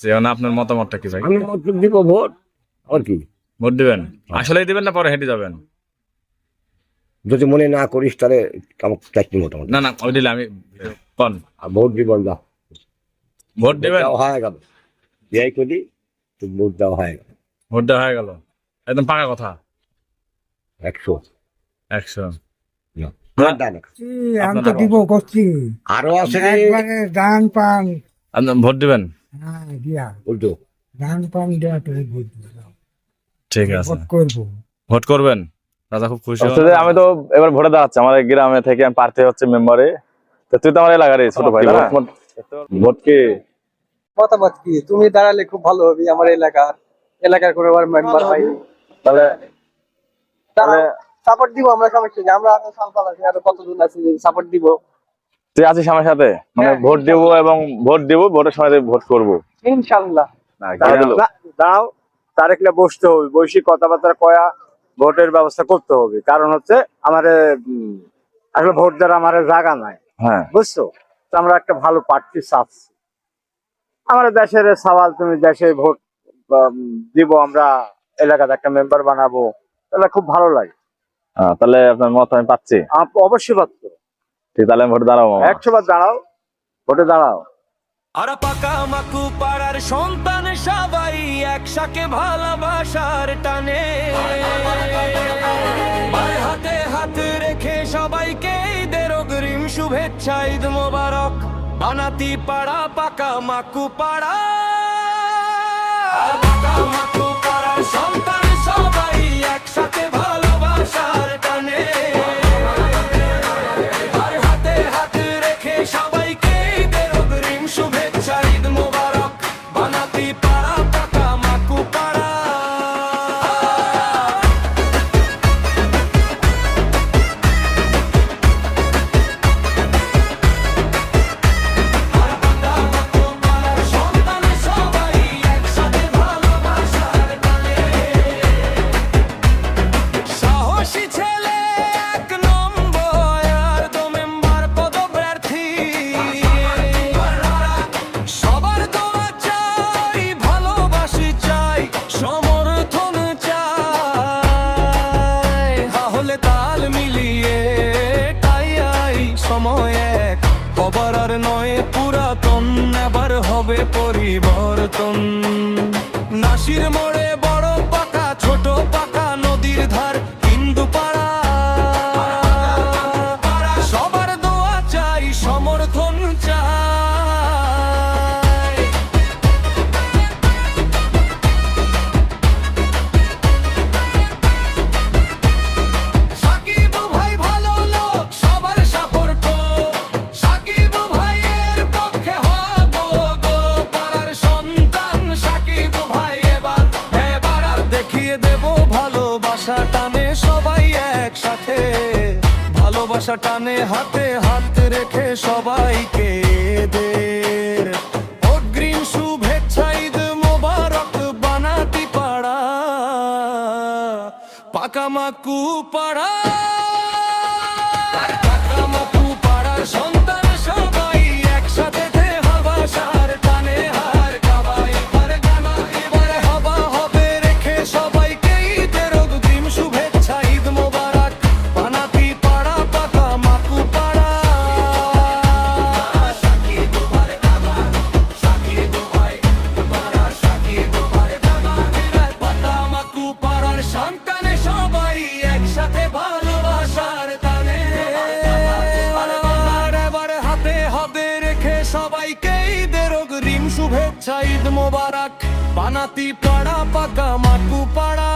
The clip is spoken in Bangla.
মানে আপনার মতামতটা কি ভাই? আমি মত দিব ভোট, আর কি ভোট দিবেন? আসলেই দিবেন না পরে হেঁটে যাবেন? যদি মনে না করিস তাহলে আমার চাকরি মোটামুটি না না, ওই দিলে আমি কোন আর ভোট দিব না। ভোট দিবেন? দেওয়া হয়ে গেল, যাই করি তো ভোট দেওয়া হয়ে গেল। ভোট দেওয়া হয়ে গেল, একদম পাকা কথা। 100 100 আমি তো দিব করছি আরো আছে একবারে ধান পান। আপনি ভোট দিবেন? হ্যাঁ দিয়া উল্টো ধান পান দেওয়া তো ভোট দিলাম। ঠিক আছে, ভোট করবো। ভোট করবেন? রাজা খুব খুশি হন। আসলে আমি তো এবার ভোটে দাঁড়াচ্ছি, আমার গ্রামে থেকে আমি প্রার্থী হচ্ছে মেম্বারে। তো তুই তো আমার এলাকার ছোট ভাই, না? ভোট কি মতামত কি? তুমি দাঁড়ালে খুব ভালো হবে আমার এলাকার কোনো মেম্বার হয়নি, তাহলে সাপোর্ট দিব আমরা। সমস্যা নেই, আমরা আরো সাল আছি, আরো কতজন আছে সাপোর্ট দিব। তুই আছিস আমার সাথে, মানে হ্যাঁ, ভোট দিব এবং ভোট দিব, ভোটের সময় ভোট করবো। ইনশাআল্লাহ। দাও তারেকলে বসতে হবে, বৈশিক কথাবার্তা কয়া ভোটের ব্যবস্থা করতে হবে। কারণ হচ্ছে আমার আসলে ভোট দেওয়ার আমার জায়গা নাই, হ্যাঁ বুঝছো? তো আমরা একটা ভালো প্রার্থী চাচ্ছি। আমাদের দেশের সওয়াল, তুমি দেশে ভোট দিব, আমরা এলাকাতে একটা মেম্বার বানাবো, তাহলে খুব ভালো লাগে। তাহলে আপনার মত আমি পাচ্ছি। অবশ্যই পাচ্ছ, ঠিক, তাহলে আমি ভোটে দাঁড়াবো। 100 বার দাঁড়াও, ভোটে দাঁড়াও। আর পাকা মাকু পাড়ার সন্তান সবাই একসাথে ভালোবাসার টানে, মায়ের হাতে হাত রেখে সবাইকে ঈদের অগ্রিম শুভেচ্ছা, ঈদ মোবারক। বানাতি পাড়া পাকা মাকু পাড়া, পাকা মাকু পাড়ার সন্তান সবাই একসাথে ভালোবাসার টানে, আর হাতে হাত রেখে সবাইকে ঈদের অগ্রিম শুভেচ্ছা, ঈদ মোবারক। বানাতি পাড়া পাকা মাকু পাড়া। সন্তান সবাই একসাথে ভালোবাসার টানে, সাহসী ছেলে এক নম্বর আর দো মেম্বার পদপ্রার্থী, সবার দোয়া চাই, ভালোবাসি চাই, সমর্থন চাই, তাহলে তাল মিলিয়ে তাই সময় এক খবর আর নয় পুরাতন, এবার হবে পরিবর্তন। নাসির মোড়ে বড় পাকা ছোট পাকা নদীর ধার হিন্দু পাড়া, সবার দোয়া চাই, সমর্থন চাই। সাকিব ভাই ভালো লোক, সবার সাপোর্ট, সাকিব ভাইয়ের পক্ষে হব গো, পাড়ার সন্তান সাকিব ভাই। এবার আর দেখিয়ে দেব ভালোবাসা টানে সবাই একসাথে, ভালোবাসা টানে হাতে হাত রেখে সবাইকে দের অগ্রিম শুভেচ্ছা, ঈদ মোবারক। বানাতি পাড়া পাকা মাকু পাড়া, পাকা মাকু পাড়ার সন্তান সবাই একসাথে ভালোবাসার টানে, হার কাবাই এবার গানা এবার হবা হবে রেখে সবাইকে ঈদের অগ্রিম শুভেচ্ছা, ঈদ মোবারক। বানাতি পাড়া পাকা মাকু পাড়া, সাকিব ভাই দামান, সাকিব ভাই পাড়া, সাকিব ভাই দামান, পাকা মাকু পাড়ার সন্তান সবাই একসাথে ভালোবাসার টানে, এবার হাতে হাতে রেখে সবাইকে ঈদের অগ্রিম শুভেচ্ছা, ঈদ মোবারক। বানাতি পাড়া পাকা মাকু পাড়া।